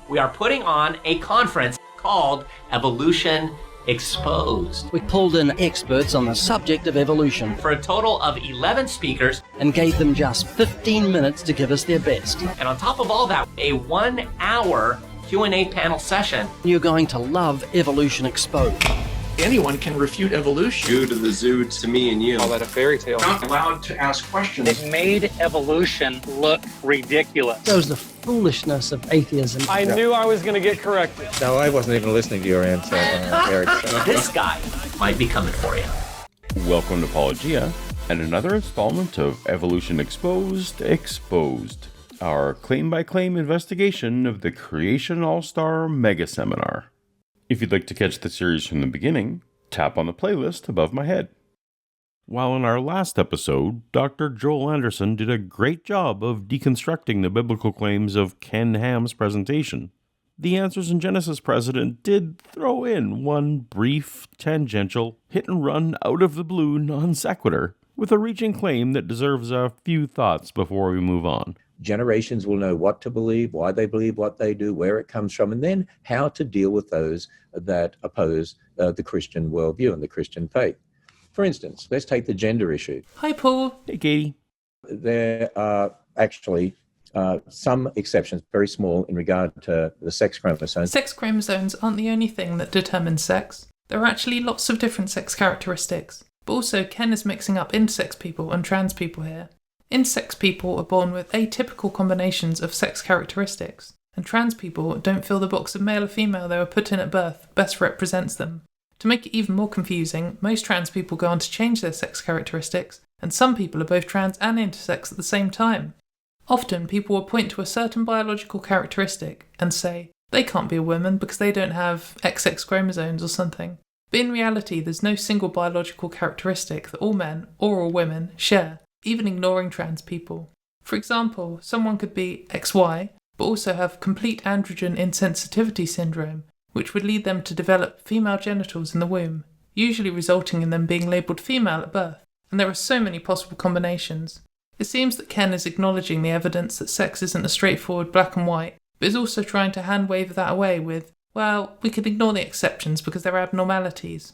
we are putting on a conference called Evolution Exposed. We pulled in experts on the subject of evolution For a total of 11 speakers, and gave them just 15 minutes to give us their best. and on top of all that, a 1-hour Q&A panel session. You're going to love Evolution Exposed. Anyone can refute evolution. Zoo to the zoo to me and you. Call that a fairy tale. Not allowed to ask questions. It made evolution look ridiculous. Shows the foolishness of atheism. I knew I was going to get corrected. No, I wasn't even listening to your answer, Eric. This guy might be coming for you. Welcome to Paulogia and another installment of Evolution Exposed, our claim-by-claim investigation of the Creation All-Star Mega Seminar. If you'd like to catch the series from the beginning, tap on the playlist above my head. While in our last episode, Dr. Joel Anderson did a great job of deconstructing the biblical claims of Ken Ham's presentation, the Answers in Genesis president did throw in one brief, tangential, hit-and-run, out-of-the-blue non sequitur with a reaching claim that deserves a few thoughts before we move on. Generations will know what to believe, why they believe what they do, where it comes from, and then how to deal with those that oppose the Christian worldview and the Christian faith. For instance, let's take the gender issue. Hi, Paul. Hey, Katy. There are actually some exceptions, very small, in regard to the sex chromosomes. Sex chromosomes aren't the only thing that determines sex. There are actually lots of different sex characteristics. But also, Ken is mixing up intersex people and trans people here. Intersex people are born with atypical combinations of sex characteristics, and trans people don't feel the box of male or female they were put in at birth best represents them. To make it even more confusing, most trans people go on to change their sex characteristics, and some people are both trans and intersex at the same time. Often, people will point to a certain biological characteristic and say, they can't be a woman because they don't have XX chromosomes or something. But in reality, there's no single biological characteristic that all men, or all women, share, even ignoring trans people. For example, someone could be XY, but also have complete androgen insensitivity syndrome, which would lead them to develop female genitals in the womb, usually resulting in them being labelled female at birth. And there are so many possible combinations. It seems that Ken is acknowledging the evidence that sex isn't a straightforward black and white, but is also trying to hand-wave that away with, well, we can ignore the exceptions because they're abnormalities.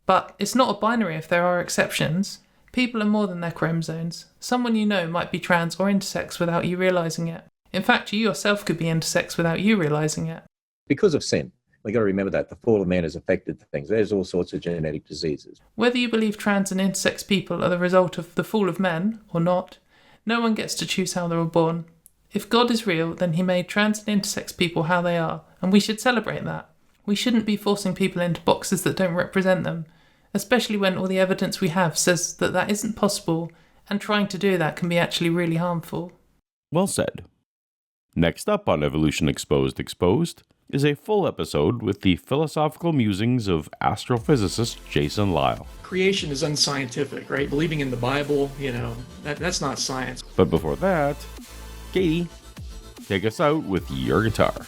But it's not a binary if there are exceptions. People are more than their chromosomes. Someone you know might be trans or intersex without you realising it. In fact, you yourself could be intersex without you realising it. Because of sin. We've got to remember that the fall of man has affected things. There's all sorts of genetic diseases. Whether you believe trans and intersex people are the result of the fall of men or not, no one gets to choose how they were born. If God is real, then he made trans and intersex people how they are, and we should celebrate that. We shouldn't be forcing people into boxes that don't represent them, especially when all the evidence we have says that that isn't possible, and trying to do that can be actually really harmful. Well said. Next up on Evolution Exposed is a full episode with the philosophical musings of astrophysicist Jason Lisle. Creation is unscientific, right? Believing in the Bible, that's not science. But before that, Katy, take us out with your guitar.